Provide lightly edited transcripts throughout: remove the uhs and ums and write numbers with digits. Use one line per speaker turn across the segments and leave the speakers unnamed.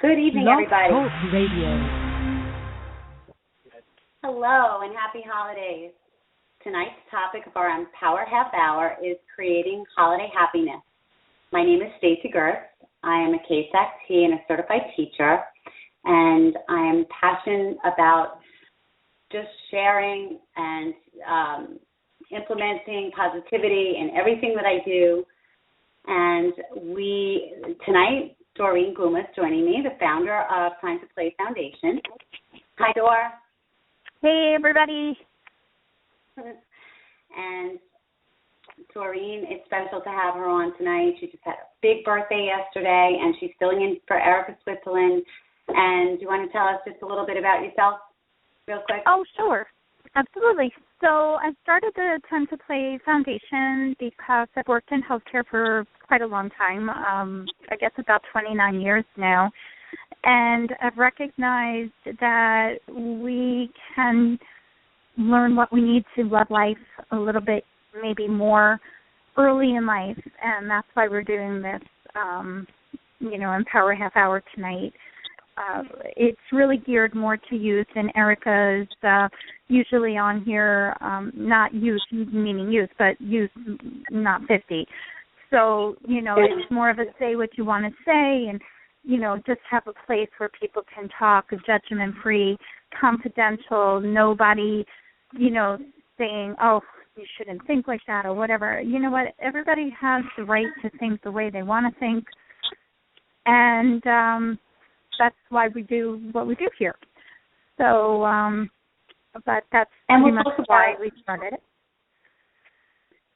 Good evening,
Blog
everybody.
Talk Radio.
Hello and happy holidays. Tonight's topic of our Empower Half Hour is creating holiday happiness. My name is Stacy Gertz. I am a CASAC-t and a certified teacher, and I am passionate about just sharing and implementing positivity in everything that I do. And tonight, Doreen Glumas joining me, the founder of Time to Play Foundation. Hi, Dor.
Hey, everybody.
And Doreen, it's special to have her on tonight. She just had a big birthday yesterday, and she's filling in for Erica Switzerland. And do you want to tell us just a little bit about yourself real quick?
Oh, sure. Absolutely. So I started the Time to Play Foundation because I've worked in healthcare for quite a long time, I guess about 29 years now, and I've recognized that we can learn what we need to love life a little bit, maybe more early in life, and that's why we're doing this, Empower Half Hour tonight. It's really geared more to youth, and Erica's usually on here, not youth, meaning youth, but youth, not 50. So, it's more of a say what you want to say and, just have a place where people can talk, judgment-free, confidential, nobody, saying, oh, you shouldn't think like that or whatever. You know what? Everybody has the right to think the way they want to think, and that's why we do what we do here. So, but that's pretty much why we started it.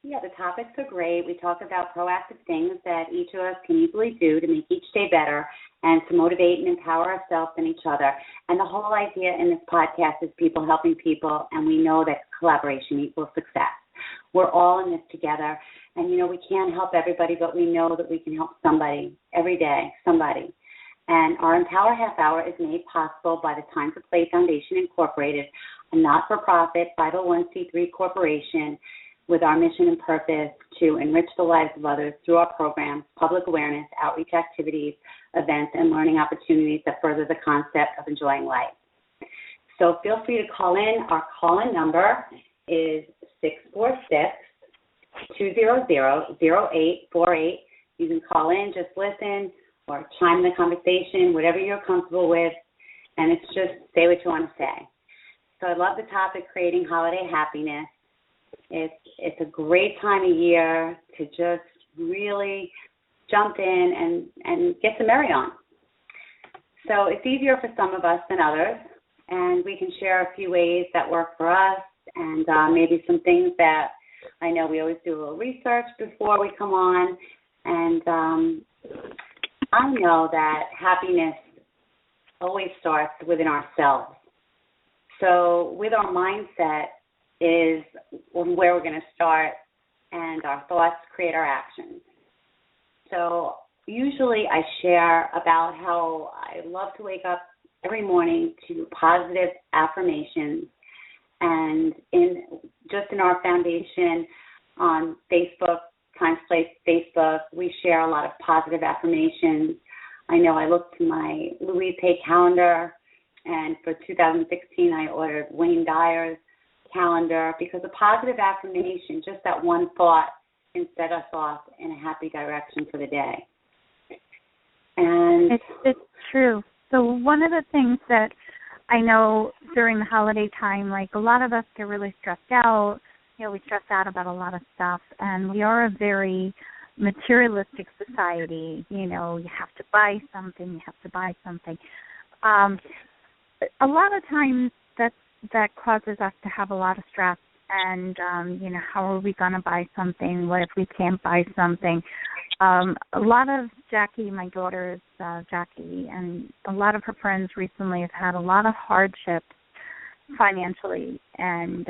Yeah, the topics are great. We talk about proactive things that each of us can easily do to make each day better and to motivate and empower ourselves and each other. And the whole idea in this podcast is people helping people, and we know that collaboration equals success. We're all in this together, and, we can't help everybody, but we know that we can help somebody every day, somebody. And our Empower Half Hour is made possible by the Time to Play Foundation Incorporated, a not-for-profit 501c3 corporation with our mission and purpose to enrich the lives of others through our programs, public awareness, outreach activities, events, and learning opportunities that further the concept of enjoying life. So feel free to call in. Our call-in number is 646-200-0848. You can call in, just listen, or chime in the conversation, whatever you're comfortable with, and it's just say what you want to say. So I love the topic, creating holiday happiness. It's a great time of year to just really jump in and get the merry on. So it's easier for some of us than others, and we can share a few ways that work for us and maybe some things that I know we always do a little research before we come on, and I know that happiness always starts within ourselves. So with our mindset is where we're going to start, and our thoughts create our actions. So usually I share about how I love to wake up every morning to positive affirmations, and in our foundation on Facebook, Time to Play Facebook, we share a lot of positive affirmations. I know I looked to my Louise Hay calendar, and for 2016 I ordered Wayne Dyer's calendar, because a positive affirmation, just that one thought, can set us off in a happy direction for the day. And
it's true. So one of the things that I know during the holiday time, like a lot of us get really stressed out. We stress out about a lot of stuff, and we are a very materialistic society. You have to buy something, a lot of times that causes us to have a lot of stress, and, how are we going to buy something? What if we can't buy something? A lot of Jackie, my daughter's Jackie, and a lot of her friends recently have had a lot of hardships financially, and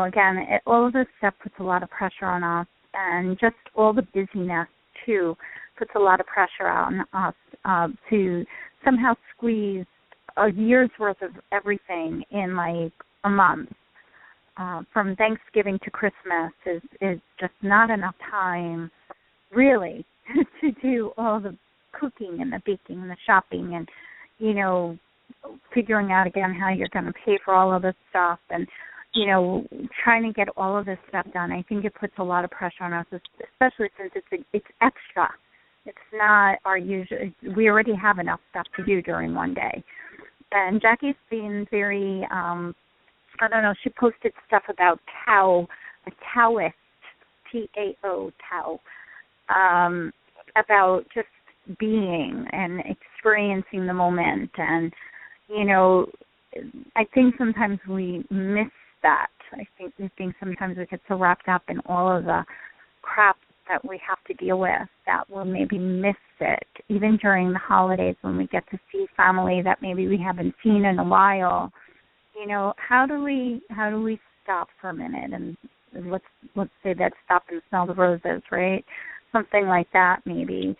again, all of this stuff puts a lot of pressure on us, and just all the busyness, too, puts a lot of pressure on us to somehow squeeze a year's worth of everything in like a month. From Thanksgiving to Christmas is just not enough time, really, to do all the cooking and the baking and the shopping and, you know, figuring out again how you're going to pay for all of this stuff and, you know, trying to get all of this stuff done. I think it puts a lot of pressure on us, especially since it's extra. It's not our usual. We already have enough stuff to do during one day. And Jackie's been very, I don't know, she posted stuff about a Taoist, T-A-O, Tao, about just being and experiencing the moment. And, you know, I think sometimes we miss that. I think sometimes we get so wrapped up in all of the crap that we have to deal with that we'll maybe miss it, even during the holidays when we get to see family that maybe we haven't seen in a while. You know, how do we stop for a minute and let's say that stop and smell the roses, right? Something like that maybe.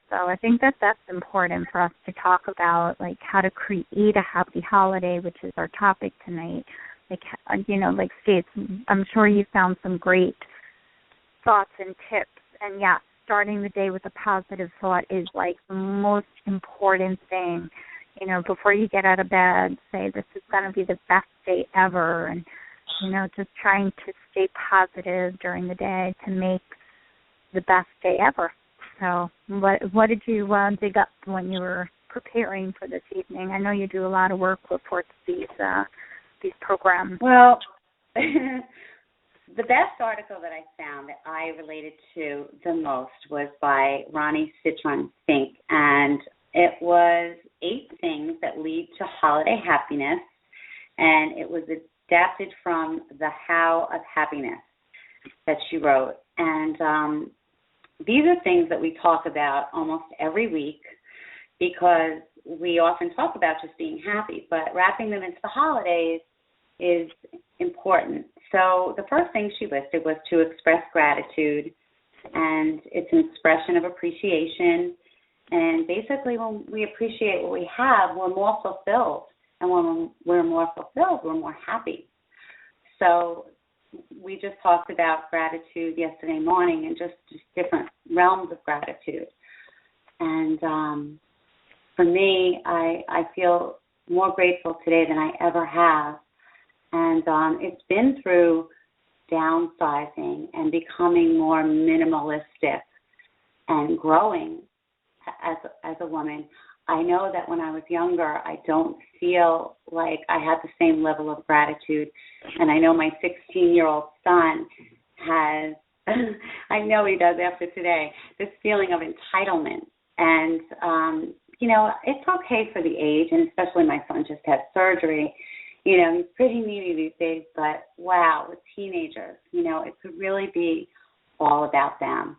So I think that's important for us to talk about, like how to create a happy holiday, which is our topic tonight. Like, you know, like Stacy, I'm sure you found some great thoughts and tips. And yeah, starting the day with a positive thought is like the most important thing. You know, before you get out of bed, say this is going to be the best day ever. And, you know, just trying to stay positive during the day to make the best day ever. So what did you dig up when you were preparing for this evening? I know you do a lot of work with these programs.
Well, the best article that I found that I related to the most was by Ronnie Citron Fink, and it was 8 things that lead to holiday happiness, and it was adapted from The How of Happiness that she wrote. And these are things that we talk about almost every week because we often talk about just being happy, but wrapping them into the holidays is important. So the first thing she listed was to express gratitude, and it's an expression of appreciation. And basically when we appreciate what we have, we're more fulfilled. And when we're more fulfilled, we're more happy. So we just talked about gratitude yesterday morning and just different realms of gratitude. And for me, I feel more grateful today than I ever have. And it's been through downsizing and becoming more minimalistic and growing as a woman. I know that when I was younger, I don't feel like I had the same level of gratitude. And I know my 16-year-old son has, I know he does after today, this feeling of entitlement. And, you know, it's okay for the age, and especially my son just had surgery. You know, he's pretty needy these days, but wow, with teenagers, you know, it could really be all about them.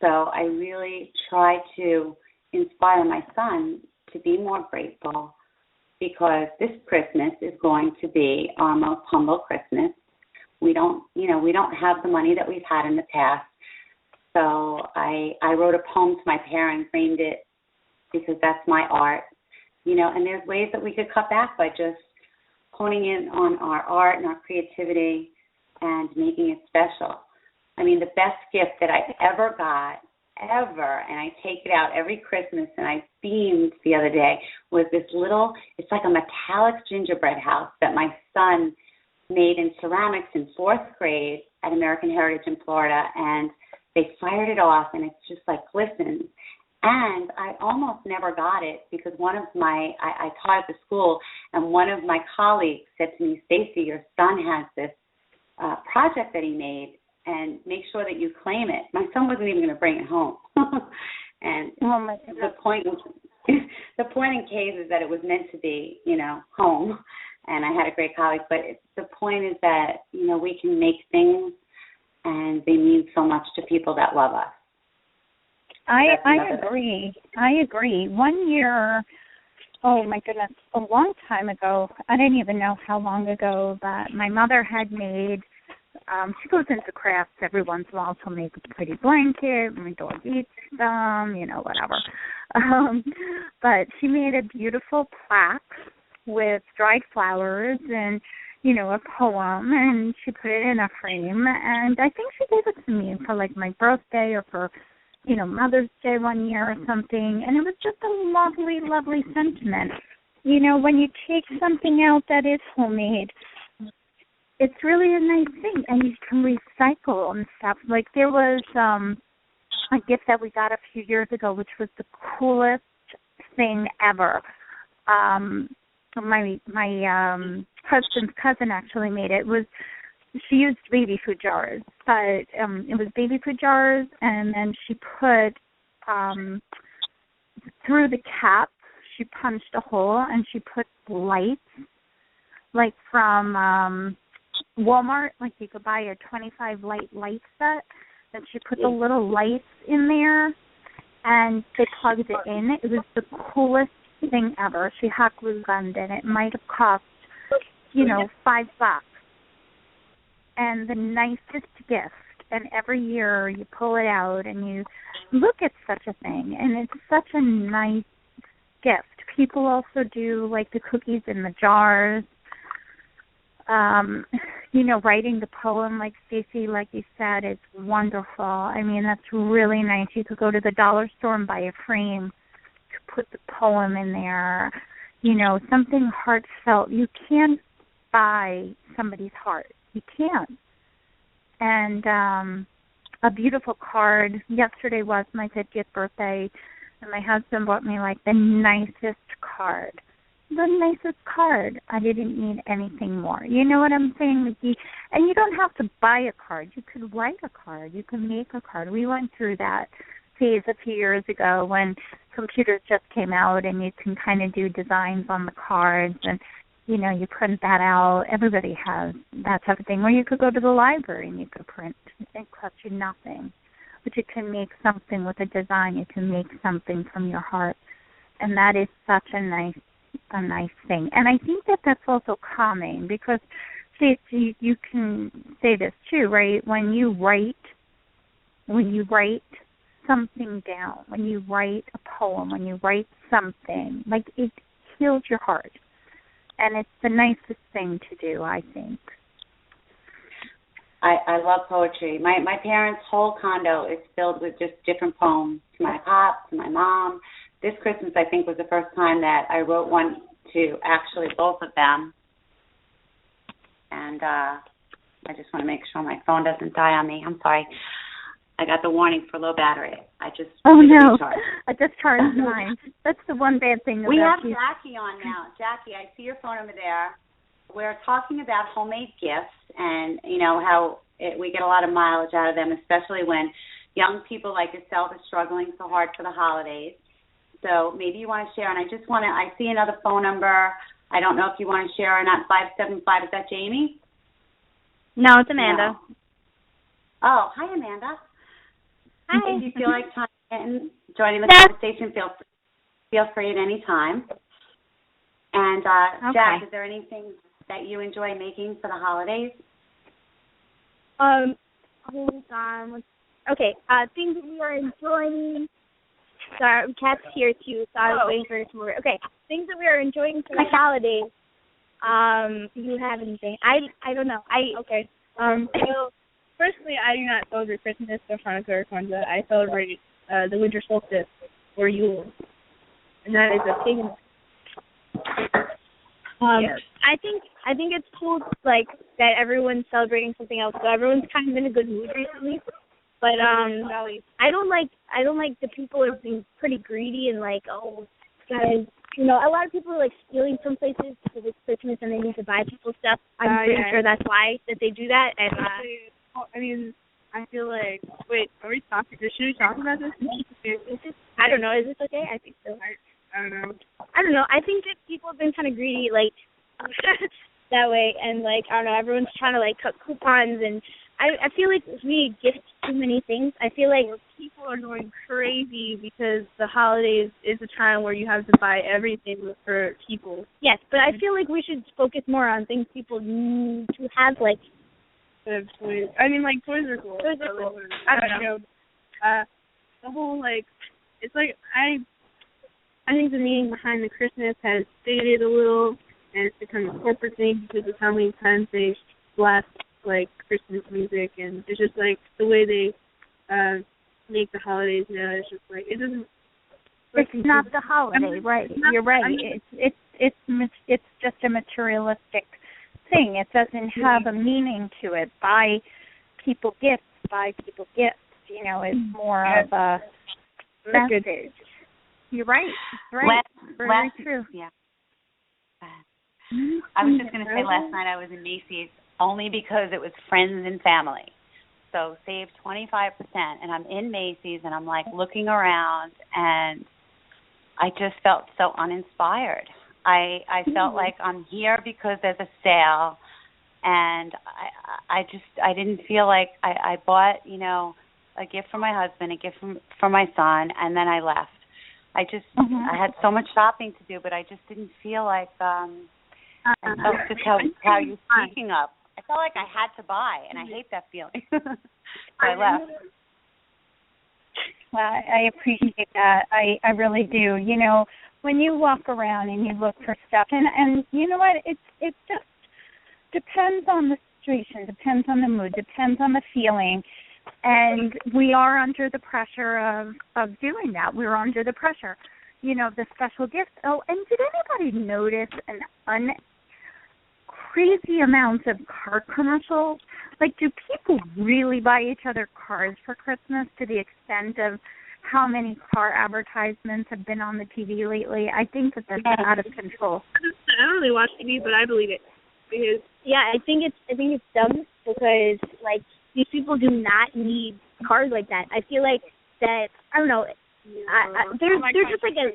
So I really try to inspire my son to be more grateful, because this Christmas is going to be our most humble Christmas. We don't have the money that we've had in the past. So I wrote a poem to my parents, framed it because that's my art, you know, and there's ways that we could cut back by just honing in on our art and our creativity and making it special. I mean, the best gift that I ever got, and I take it out every Christmas, and I beamed the other day, was this little, it's like a metallic gingerbread house that my son made in ceramics in 4th grade at American Heritage in Florida, and they fired it off, and it's just like glistens. And I almost never got it because I taught at the school, and one of my colleagues said to me, Stacy, your son has this project that he made, and make sure that you claim it. My son wasn't even going to bring it home. And the point in case is that it was meant to be, you know, home, and I had a great colleague. But the point is that, you know, we can make things, and they mean so much to people that love us. I agree. One year, oh my goodness, a long time ago, I didn't even know how long ago, but my mother had made, she goes into crafts every once in a while. She'll make a pretty blanket, my dog eats them, you know, whatever. But she made a beautiful plaque with dried flowers and, you know, a poem, and she put it in a frame, and I think she gave it to me for like my birthday or for
Mother's Day one year or something, and it was just a lovely, lovely sentiment. When you take something out that is homemade, it's really a nice thing, and you can recycle and stuff. Like there was a gift that we got a few years ago, which was the coolest thing ever. My husband's cousin actually made it. She used baby food jars, but it was baby food jars, and then she put through the cap, she punched a hole, and she put lights, like from Walmart, like you could buy a 25 light set, and she put the little lights in there, and they plugged it in. It was the coolest thing ever. She hot glue gunned it. It might have cost, $5. And the nicest gift. And every year you pull it out and you look at such a thing, and it's such a nice gift. People also do like the cookies in the jars. Writing the poem, like Stacy, like you said, is wonderful. I mean, that's really nice. You could go to the dollar store and buy a frame to put the poem in there. Something heartfelt. You can't buy somebody's heart. You can't. And a beautiful card. Yesterday was my 50th birthday, and my husband bought me like the nicest card. The nicest card. I didn't need anything more. You know what I'm saying? And you don't have to buy a card. You could write a card. You can make a card. We went through that phase a few years ago when computers just came out and you can kind of do designs on the cards and, you print that out. Everybody has that type of thing. Or you could go to the library and you could print. It costs you nothing. But you can make something with a design. You can make something from your heart. And that is such a nice thing. And I think that that's also calming because, see, you can say this too, right? When you write something down, when you write a poem, when you write something, like it heals your heart. And it's the nicest thing to do, I think.
I love poetry. My parents' whole condo is filled with just different poems to my pop, to my mom. This Christmas, I think, was the first time that I wrote one to actually both of them. And I just want to make sure my phone doesn't die on me. I'm sorry. I got the warning for low battery.
Oh, no. I just charged mine. That's the one bad thing about
We have Jackie on now. Jackie, I see your phone over there. We're talking about homemade gifts and, how we get a lot of mileage out of them, especially when young people like yourself are struggling so hard for the holidays. So maybe you want to share, and I see another phone number. I don't know if you want to share or not. 575, is that Jamie?
No, it's Amanda.
No. Oh, hi, Amanda.
Hi.
If you feel like joining the conversation, feel free at any time. And
okay.
Jack, is there anything that you enjoy making for the holidays?
Hold on. Okay, things that we are enjoying. Sorry, Kat's here too, so I was waiting for her to move. Okay, things that we are enjoying for the holidays. Do you have anything? I don't know. Okay.
Well, personally, I do not celebrate Christmas or Hanukkah or Kwanzaa. I celebrate the winter solstice or Yule, and that is a pagan.
Yes. I think it's cool, like, that everyone's celebrating something else. So everyone's kind of in a good mood recently. But I don't like the people are being pretty greedy and like, oh, guys, a lot of people are like stealing from places because it's Christmas and they need to buy people stuff. I'm pretty sure that's why that they do that. And
I feel like, wait, are we talking? Should we talk about this?
I don't know. Is this okay? I think so.
I don't know.
I think that people have been kind of greedy, like, that way. And, like, I don't know, everyone's trying to, like, cut coupons. And I feel like we gift too many things. I feel like
people are going crazy because the holidays is a time where you have to buy everything for people.
Yes, but I feel like we should focus more on things people need to have, like,
toys. I mean, like, toys are cool.
Toys are cool.
I don't know. The whole, like, it's like, I think the meaning behind the Christmas has faded a little, and it's become a corporate thing because of how many times they blast, like, Christmas music, and it's just, like, the way they make the holidays now. It's just like it doesn't.
It's not the holiday, right? You're right. It's just a materialistic thing. It doesn't have a meaning to it. Buy people gifts. You know, it's more of a message. You're right. Right. Very true.
Yeah. I was just going to say, last night I was in Macy's only because it was friends and family. So saved 25%, and I'm in Macy's, and I'm like looking around, and I just felt so uninspired. I felt like I'm here because there's a sale, and I didn't feel like I bought, you know, a gift for my husband, a gift for my son, and then I left. I had so much shopping to do, but I just didn't feel like I felt just how you're speaking of. I felt like I had to buy, and I hate that feeling. So I left.
I appreciate that. I really do. You know, when you walk around and you look for stuff, and you know what, it just depends on the situation, depends on the mood, depends on the feeling, and we are under the pressure of doing that. We're under the pressure, you know, the special gifts. Oh, and did anybody notice crazy amounts of car commercials? Like, do people really buy each other cars for Christmas to the extent of how many car advertisements have been on the TV lately? I think that's out of control.
I don't really watch TV, but I believe it. Because
I think it's dumb because like these people do not need cars like that. I feel like that I don't know. There's just like a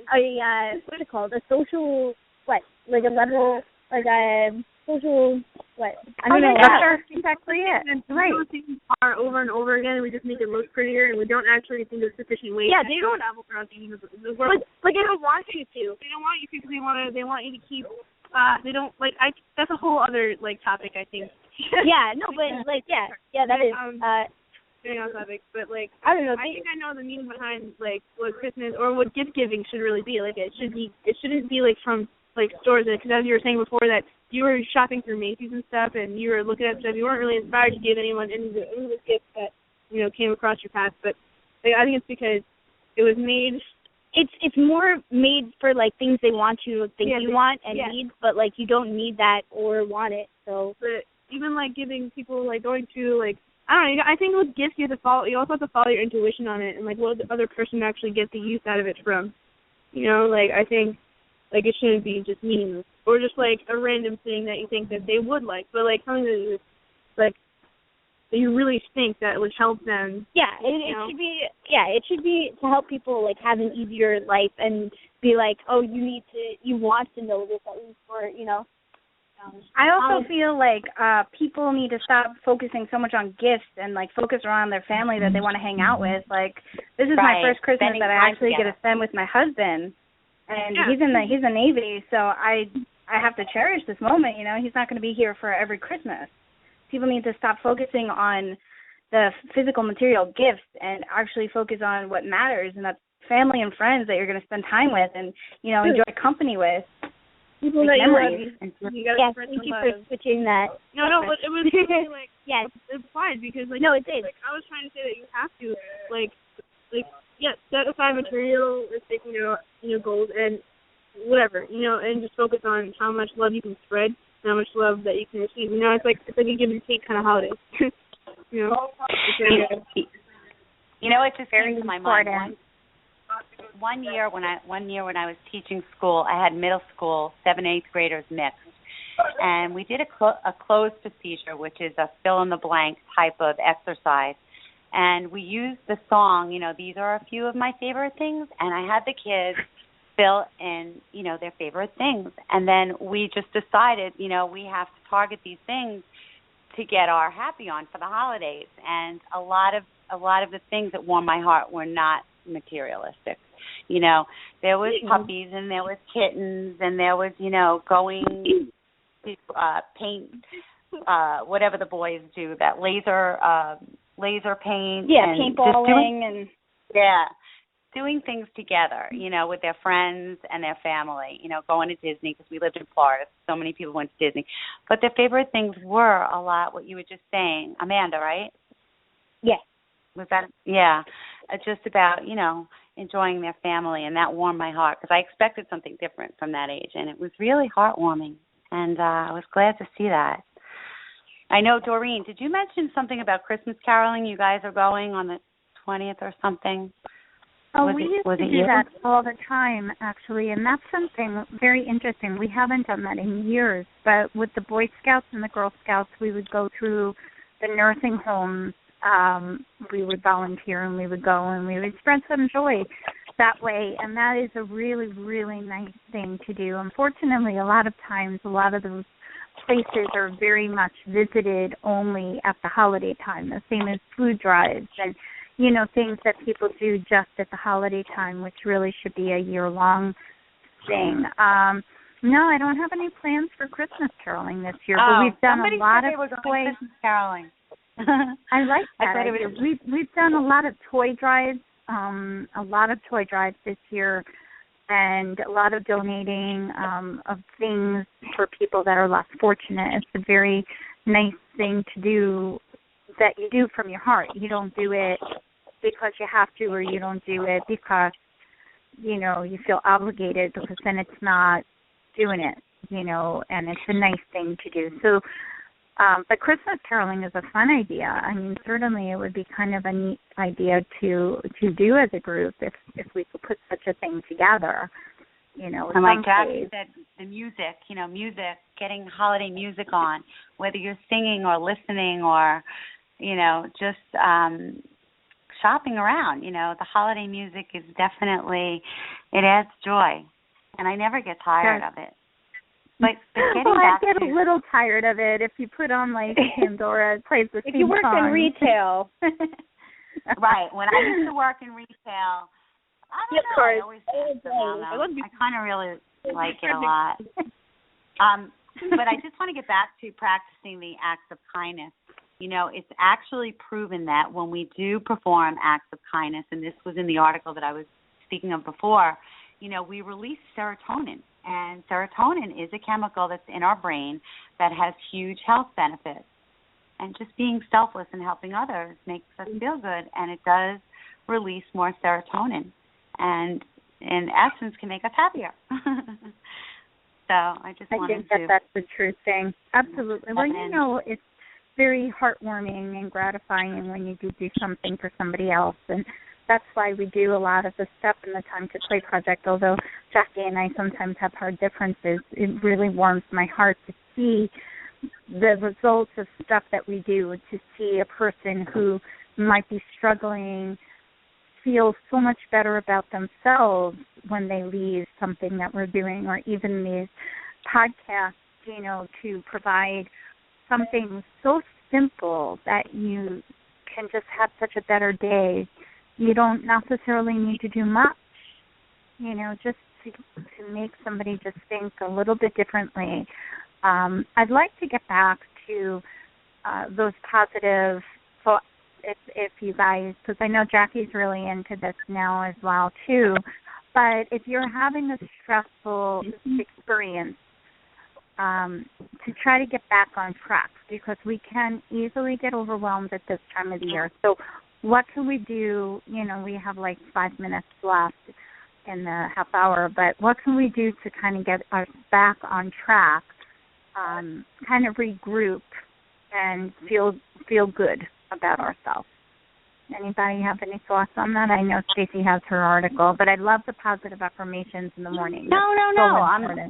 what's it called? A social like a level like a social what? I don't know.
That's exactly it.
Right. We see car over and over again, and we just make it look prettier, and we don't actually think there's sufficient weight.
Yeah, they don't
travel around the world.
But they don't want you to.
They don't want you to because they want you to keep. They don't like. That's a whole other like topic, I think.
Yeah. No, but like that is.
Very on topic, but like
I don't know.
I think I know the meaning behind like what Christmas or what gift giving should really be. Like it shouldn't be like from like stores, because as you were saying before that you were shopping through Macy's and stuff, and you were looking at stuff. You weren't really inspired to give anyone any of the gifts that came across your path. But like, I think it's because it was made.
It's more made for like things they want you to think you want and need, but like you don't need that or want it. So,
but even like giving people like going to like I don't know. I think with gifts you also have to follow your intuition on it and like what the other person actually get the use out of it from. Like I think like it shouldn't be just meaningless or just like a random thing that you think that they would like, but like something that is like that you really think that would help them.
Yeah, it should be to help people like have an easier life and be like, oh, you want to know this at least for
I also feel like people need to stop focusing so much on gifts and like focus around their family that they want to hang out with. Like this is my first Christmas that I actually get to spend with my husband, and he's in the Navy, so I have to cherish this moment. He's not going to be here for every Christmas. People need to stop focusing on the physical material gifts and actually focus on what matters, and that's family and friends that you're going to spend time with and enjoy company with.
People that
memories.
You got
to thank you for switching that.
No, but it was really like
yes,
it applied because like
no, it did.
Like I was trying to say that you have to set aside materialistic goals and whatever and just focus on how much love you can spread, how much love that you can receive. It's like a give and take kind of holiday.
It just came to my mind. One year when I was teaching school, I had middle school 7th, 8th graders mixed, and we did a closed procedure, which is a fill in the blank type of exercise, and we used the song. These are a few of my favorite things, and I had the kids fill in their favorite things, and then we just decided we have to target these things to get our happy on for the holidays, and a lot of the things that warmed my heart were not materialistic. There was puppies and there was kittens and there was going to paint whatever the boys do, that laser paint, and
paintballing
doing things together with their friends and their family, going to Disney, because we lived in Florida, so many people went to Disney, but their favorite things were a lot what you were just saying, Amanda, right?
Yes.
Was that? Yeah. just about, enjoying their family, and that warmed my heart because I expected something different from that age, and it was really heartwarming, and I was glad to see that. I know, Doreen, did you mention something about Christmas caroling? You guys are going on the 20th or something?
We used to do that all the time, actually, and that's something very interesting. We haven't done that in years, but with the Boy Scouts and the Girl Scouts, we would go through the nursing homes. We would volunteer, and we would go, and we would spread some joy that way, and that is a really, really nice thing to do. Unfortunately, a lot of times, a lot of those places are very much visited only at the holiday time, the same as food drives and things that people do just at the holiday time, which really should be a year-long thing. No, I don't have any plans for Christmas caroling this year, but we've done a lot of
Christmas caroling.
I like that. We've done a lot of toy drives, this year, and a lot of donating of things for people that are less fortunate. It's a very nice thing to do that you do from your heart. You don't do it because you have to, or you don't do it because, you feel obligated, because then it's not doing it, and it's a nice thing to do. So, but Christmas caroling is a fun idea. I mean, certainly it would be kind of a neat idea to do as a group if we could put such a thing together, And like
Jackie said, the music, getting holiday music on, whether you're singing or listening or, just shopping around. The holiday music is definitely, it adds joy, and I never get tired of it. But
I get a little tired of it if you put on like Pandora plays the same song.
If you work in retail.
Right. When I used to work in retail, I always I kind of really like it a lot. But I just want to get back to practicing the acts of kindness. It's actually proven that when we do perform acts of kindness, and this was in the article that I was speaking of before, we release serotonin. And serotonin is a chemical that's in our brain that has huge health benefits. And just being selfless and helping others makes us feel good, and it does release more serotonin. And in essence, can make us happier. So I think
that's the true thing. Absolutely. Well, it's very heartwarming and gratifying when you do something for somebody else, and that's why we do a lot of the stuff in the Time to Play project. Although Jackie and I sometimes have hard differences, it really warms my heart to see the results of stuff that we do, to see a person who might be struggling feel so much better about themselves when they leave something that we're doing, or even these podcasts, to provide something so simple that you can just have such a better day. You don't necessarily need to do much, just to make somebody just think a little bit differently. I'd like to get back to those positive thoughts, if you guys, because I know Jackie's really into this now as well, too. But if you're having a stressful experience, to try to get back on track, because we can easily get overwhelmed at this time of the year. So what can we do? We have like 5 minutes left in the half hour, but what can we do to kind of get us back on track, kind of regroup and feel good about ourselves? Anybody have any thoughts on that? I know Stacy has her article, but I love the positive affirmations in the morning.
No.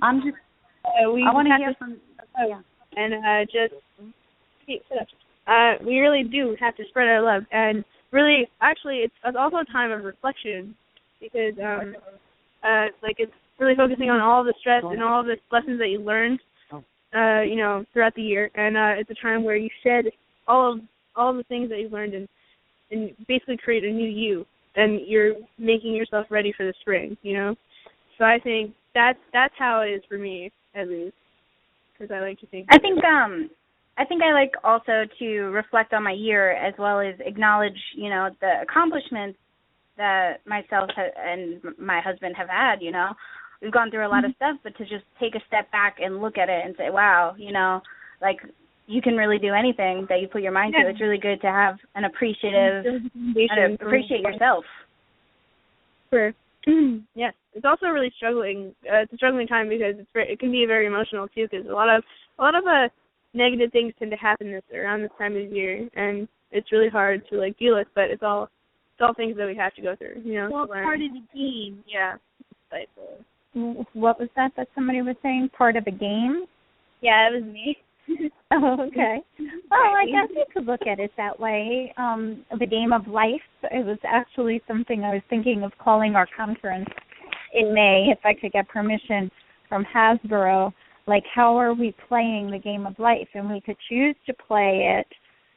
I'm just. I want to hear from.
And we really do have to spread our love, and really, actually, it's also a time of reflection, because it's really focusing on all the stress and all the lessons that you learned, throughout the year, and it's a time where you shed all the things that you've learned and basically create a new you, and you're making yourself ready for the spring. So I think that's how it is for me, at least, because I like to think.
I think I like also to reflect on my year, as well as acknowledge, the accomplishments that myself and my husband have had. We've gone through a lot of stuff, but to just take a step back and look at it and say, wow, you can really do anything that you put your mind to. It's really good to have an appreciate yourself.
For yes, it's also really struggling. It's a struggling time because it can be very emotional too. Because a lot of negative things tend to happen around this time of year, and it's really hard to like deal with. But it's all things that we have to go through. You know,
well, part of the game.
Yeah. But,
what was that somebody was saying? Part of a game?
Yeah, it was me.
Oh, okay. Well, I guess you could look at it that way. The game of life. It was actually something I was thinking of calling our conference in May, if I could get permission from Hasbro. Like, how are we playing the game of life? And we could choose to play it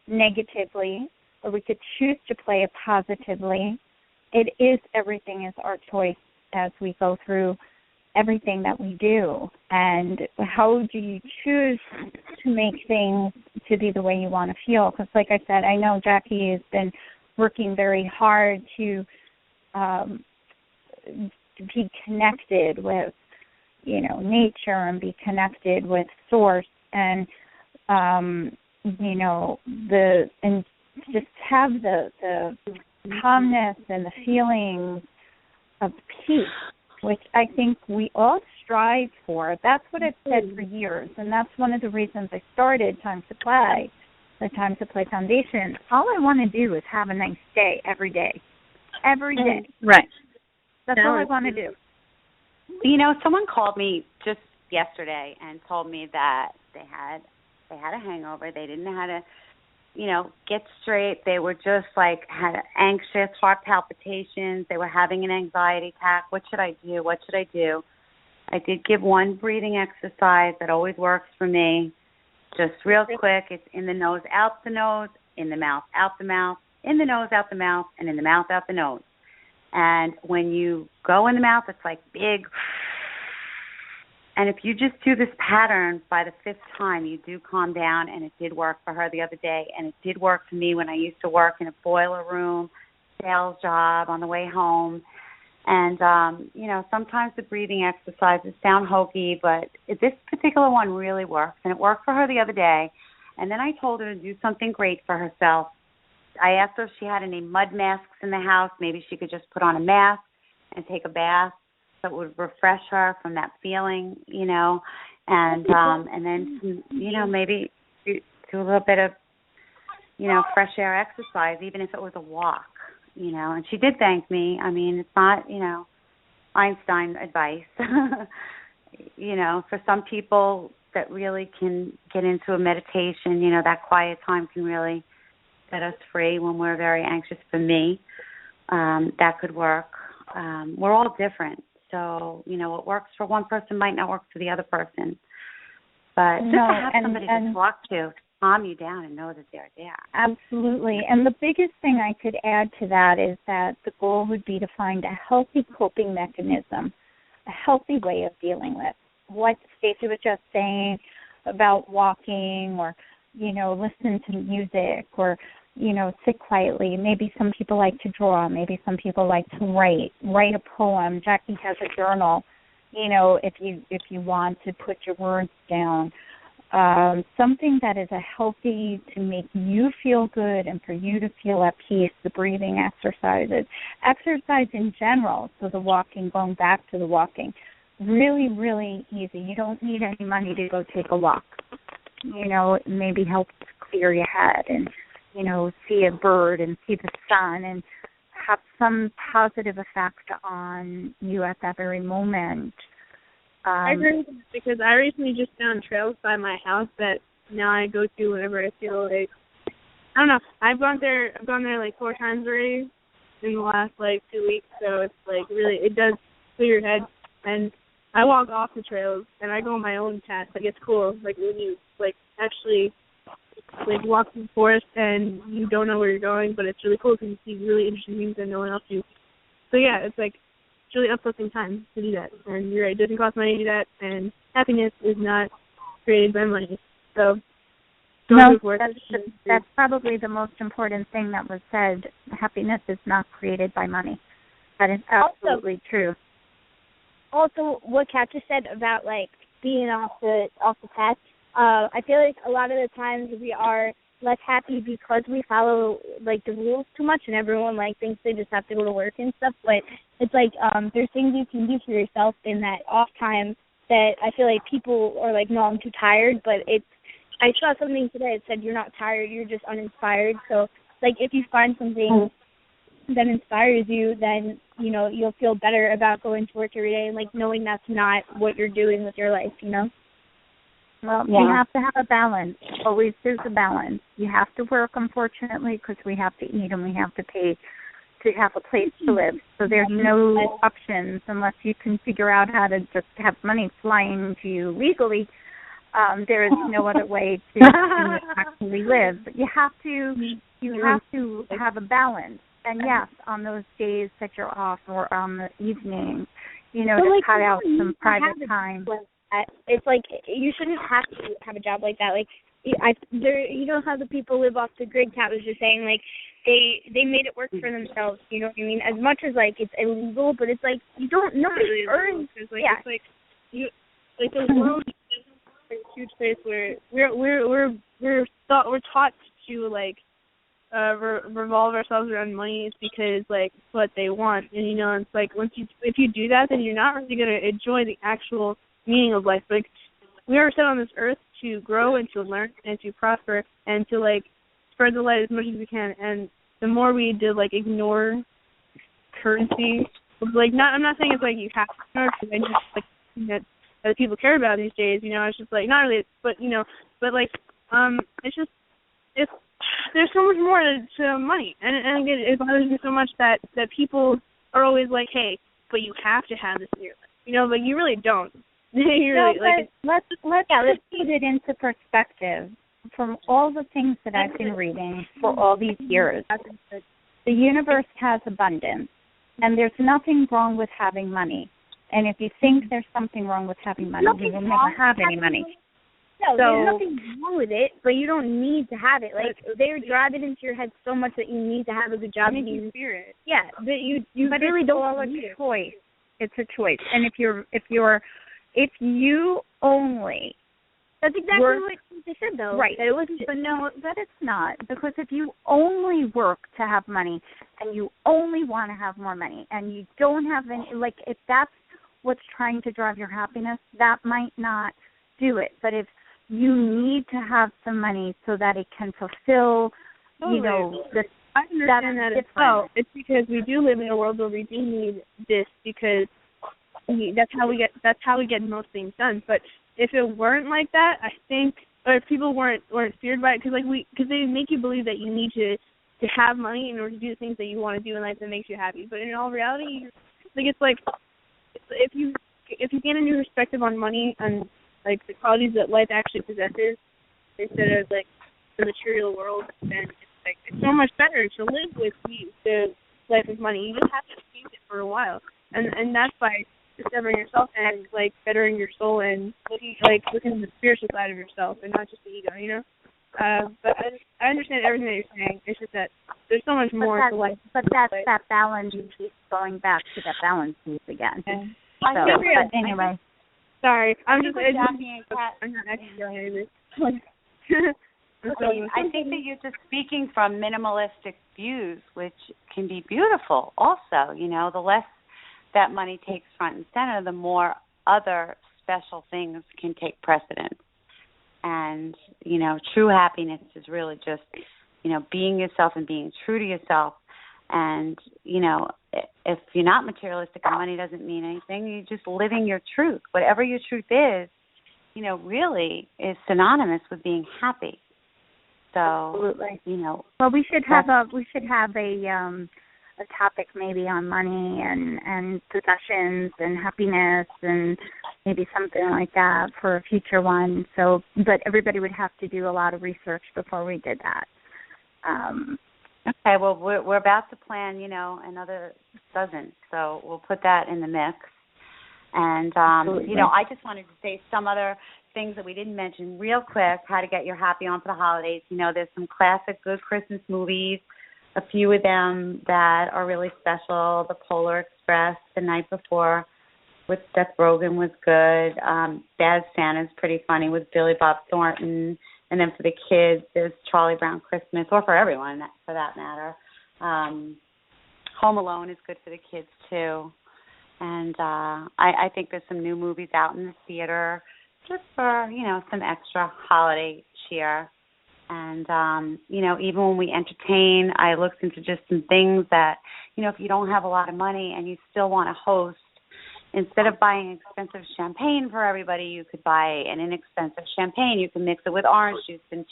negatively, or we could choose to play it positively. Everything is our choice as we go through everything that we do. And how do you choose to make things to be the way you want to feel? Because like I said, I know Jackie has been working very hard to be connected with, nature and be connected with source and, and just have the calmness and the feelings of peace, which I think we all strive for. That's what I've said for years, and that's one of the reasons I started Time to Play, the Time to Play Foundation. All I want to do is have a nice day every day. Every day.
Right.
That's all I want to do.
Someone called me just yesterday and told me that they had a hangover. They didn't know how to, get straight. They were just had anxious, heart palpitations. They were having an anxiety attack. What should I do? What should I do? I did give one breathing exercise that always works for me. Just real quick. It's in the nose, out the nose, in the mouth, out the mouth, in the nose, out the mouth, and in the mouth, out the nose. And when you go in the mouth, it's like big. And if you just do this pattern by the 5th time, you do calm down, and it did work for her the other day, and it did work for me when I used to work in a boiler room, sales job on the way home. And, sometimes the breathing exercises sound hokey, but this particular one really works, and it worked for her the other day. And then I told her to do something great for herself. I asked her if she had any mud masks in the house. Maybe she could just put on a mask and take a bath. So it would refresh her from that feeling, and then, maybe do a little bit of, fresh air exercise, even if it was a walk, and she did thank me. I mean, it's not, Einstein advice, for some people that really can get into a meditation, that quiet time can really set us free when we're very anxious. For me, that could work. We're all different. So, what works for one person might not work for the other person. But just to have somebody to talk to calm you down and know that they're there.
Absolutely. And the biggest thing I could add to that is that the goal would be to find a healthy coping mechanism, a healthy way of dealing with what Stacy was just saying about walking or, listen to music or, sit quietly. Maybe some people like to draw. Maybe some people like to write a poem. Jackie has a journal, if you want to put your words down. Something that is a healthy to make you feel good and for you to feel at peace, the breathing exercises. Exercise in general, so the walking, going back to the walking, really, really easy. You don't need any money to go take a walk. It maybe helps clear your head and see a bird and see the sun and have some positive effect on you at that very moment.
I agree with this because I recently just found trails by my house that now I go to whenever I feel like, I don't know, I've gone there like 4 times already in the last 2 weeks, so it's really, it does clear your head. And I walk off the trails and I go on my own path. It's cool, when you actually walk through the forest and you don't know where you're going, but it's really cool because you see really interesting things that no one else sees. So yeah, it's really uplifting time to do that. And you're right, it doesn't cost money to do that, and happiness is not created by money. So
that's probably the most important thing that was said. Happiness is not created by money. That is absolutely true.
Also, what Kat just said about being off the path, I feel like a lot of the times we are less happy because we follow like the rules too much, and everyone like thinks they just have to go to work and stuff. But it's like there's things you can do for yourself in that off time that I feel like people are like, no, I'm too tired. But I saw something today that said you're not tired, you're just uninspired. So like if you find something that inspires you, then you'll feel better about going to work every day and like knowing that's not what you're doing with your life.
Well, you have to have a balance. Always there's a balance. You have to work, unfortunately, because we have to eat and we have to pay to have a place to live. So there's no options unless you can figure out how to just have money flying to you legally. There is no other way to actually live. But you have to have a balance. And yes, on those days that you're off or on the evening, to cut out some private time.
It's like you shouldn't have to have a job like that. Like how the people live off the grid. Kat was just saying, like they made it work for themselves. You know what I mean? As much as like it's illegal, but it's like you don't nobody earns.
It's like the world is a huge place where we're taught to like revolve ourselves around money is because like it's what they want, and it's like if you do that, then you're not really gonna enjoy the actual meaning of life. Like we are set on this earth to grow and to learn and to prosper and to like spread the light as much as we can. And the more we did like ignore currency, like I'm not saying it's like you have to ignore it, because I just like that people care about these days. It's just like not really, but but like it's there's so much more to money, and again, it bothers me so much that people are always like, hey, but you have to have this in your life, but you really don't.
Let's put it into perspective. From all the things that I've been reading for all these years, the universe has abundance, and there's nothing wrong with having money. And if you think there's something wrong with having money, you will never have any money.
No, there's nothing wrong with it, but you don't need to have it. Like they're driving into your head so much that you need to have a good job.
You spirit.
Yeah, but you really don't
all a choice. It's a choice, and if you only,
that's exactly what they said, though.
Right.
That it wasn't.
But no, that it's not. Because if you only work to have money and you only want to have more money and you don't have any, like if that's what's trying to drive your happiness, that might not do it. But if you need to have some money so that it can fulfill,
I understand that as well. It's because we do live in a world where we do need this because that's how we get most things done. But if it weren't like that, I think, or if people weren't feared by it, because they make you believe that you need to have money in order to do the things that you want to do in life that makes you happy. But in all reality, it's like if you gain a new perspective on money and like the qualities that life actually possesses instead of like the material world, then it's so much better to live with the life of money. You just have to change it for a while, and that's by discovering yourself and like bettering your soul and looking at the spiritual side of yourself and not just the ego, But I understand everything that you're saying. It's just that there's so much more to life.
But that's that balance piece, going back to that balance piece again.
Yeah.
But anyway.
Sorry, I'm not actually doing anything.
I think that you're just speaking from minimalistic views, which can be beautiful also. The less that money takes front and center, the more other special things can take precedence. And, true happiness is really just, being yourself and being true to yourself. And, if you're not materialistic and money doesn't mean anything, you're just living your truth. Whatever your truth is, really is synonymous with being happy. So,
absolutely. Well, we should have a topic maybe on money and possessions and happiness and maybe something like that for a future one. So, but everybody would have to do a lot of research before we did that.
Okay, well, we're about to plan, another dozen, so we'll put that in the mix. And, I just wanted to say some other things that we didn't mention real quick, how to get your happy on for the holidays. There's some classic good Christmas movies, a few of them that are really special. The Polar Express, The Night Before with Seth Rogen was good. Bad Santa's pretty funny with Billy Bob Thornton. And then for the kids, there's Charlie Brown Christmas, or for everyone, for that matter. Home Alone is good for the kids, too. And I think there's some new movies out in the theater just for, some extra holiday cheer. And, even when we entertain, I looked into just some things that, if you don't have a lot of money and you still want to host, instead of buying expensive champagne for everybody, you could buy an inexpensive champagne. You can mix it with orange juice and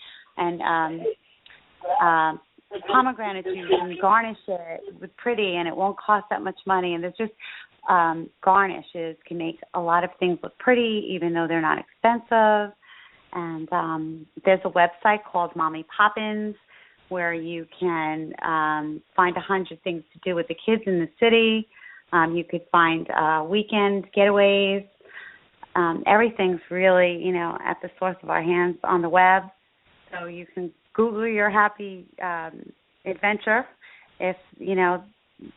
pomegranate juice and garnish it with pretty, and it won't cost that much money. And there's just garnishes can make a lot of things look pretty, even though they're not expensive. And there's a website called Mommy Poppins where you can find 100 things to do with the kids in the city. You could find weekend getaways. Everything's really, at the source of our hands on the web. So you can Google your happy adventure if,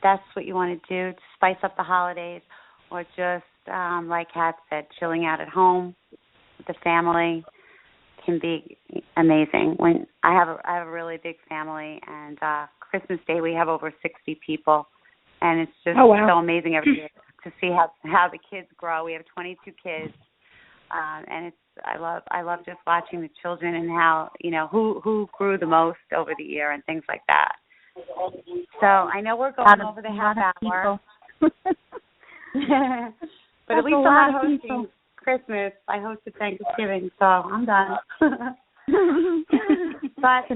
that's what you want to do to spice up the holidays, or just, like Kat said, chilling out at home with the family can be amazing. When I have a really big family, and Christmas Day we have over 60 people, and it's just so amazing every year to see how the kids grow. We have 22 kids, and I love just watching the children and how who grew the most over the year and things like that. So I know we're going over the half hour, but at least I'm not hosting Christmas. I hosted Thanksgiving, so I'm done. But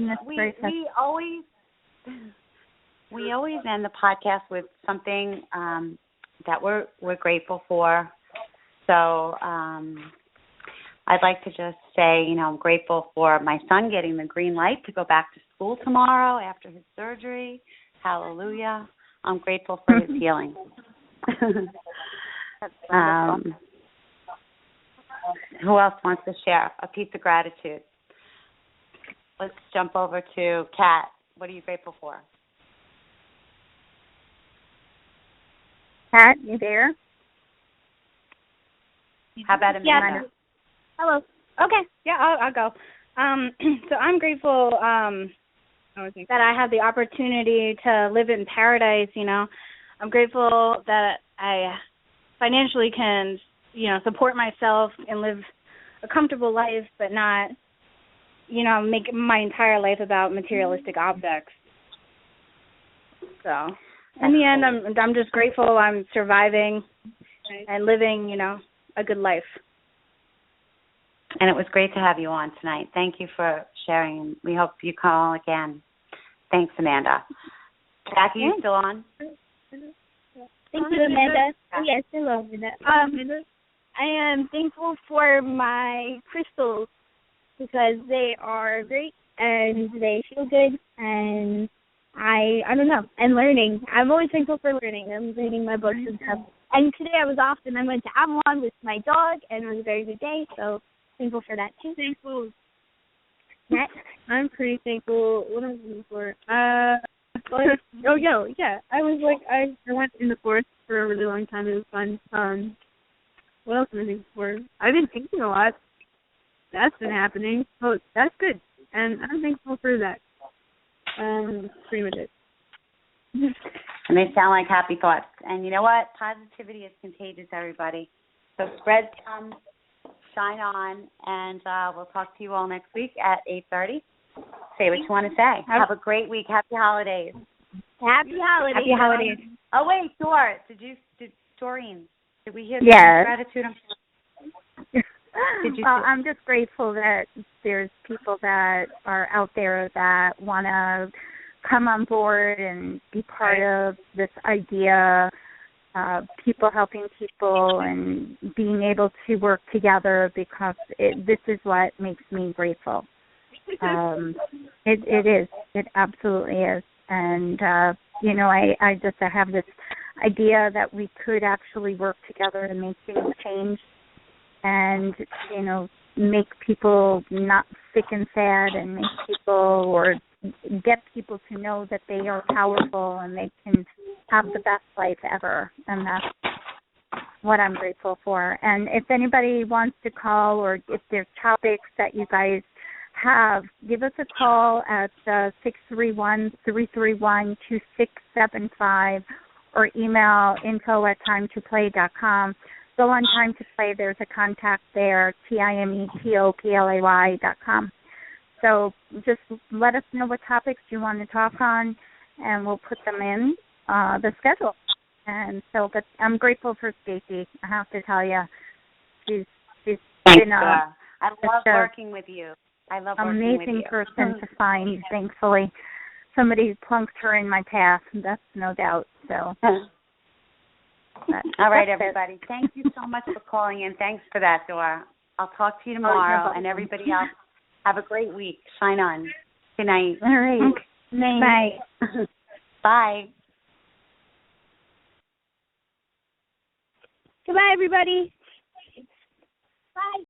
we always end the podcast with something that we're grateful for. So I'd like to just say, I'm grateful for my son getting the green light to go back to school tomorrow after his surgery. Hallelujah. I'm grateful for his healing. Who else wants to share a piece of gratitude? Let's jump over to Kat. What are you grateful for?
Kat, you there?
How about Amanda?
Yeah. Hello. Okay. Yeah, I'll go. So I'm grateful that I have the opportunity to live in paradise, I'm grateful that I financially can, support myself and live a comfortable life, but not, make my entire life about materialistic objects. So in the end, I'm just grateful I'm surviving and living, a good life.
And it was great to have you on tonight. Thank you for sharing. We hope you call again. Thanks, Amanda. Jackie, you still on?
Thank you, Amanda. Yes, hello, Amanda. I am thankful for my crystals because they are great and they feel good, and I don't know, and learning. I'm always thankful for learning. I'm reading my books and stuff. And today I was off and I went to Avalon with my dog, and it was a very good day, so thankful for that too.
Thankful.
Matt?
I'm pretty thankful. What am I thankful for? I went in the forest for a really long time. It was fun. What else am I thankful for? I've been thinking a lot. That's been happening. Oh, that's good. And I'm thankful for that. That's pretty much it.
And they sound like happy thoughts. And you know what? Positivity is contagious, everybody. So spread some, shine on, and we'll talk to you all next week at 8:30. Say what you want to say. Have a great week. Happy holidays.
Happy holidays.
Happy holidays.
Oh, wait, Doreen, did we hear
Yes.
gratitude?
I'm just grateful that there's people that are out there that want to come on board and be part of this idea, people helping people and being able to work together, because this is what makes me grateful. It is. It absolutely is. And, I have this idea that we could actually work together and make things change and, make people not sick and sad, and make people, or get people to know that they are powerful and they can have the best life ever. And that's what I'm grateful for. And if anybody wants to call or if there's topics that you guys have, give us a call at 631-331-2675 or email info@timetoplay.com. Go on Time to Play. There's a contact there, timetopplay.com. So just let us know what topics you want to talk on, and we'll put them in the schedule. And so, but I'm grateful for Stacy. I have to tell you, she's been
I love working with you. I love working with you.
Amazing person to find. Thankfully, somebody plunked her in my path. That's no doubt. So.
All right, everybody. Thank you so much for calling in. Thanks for that, Dora. I'll talk to you tomorrow, and everybody else, have a great week. Shine on. Good night.
All right.
Bye.
Bye.
Goodbye, everybody. Bye.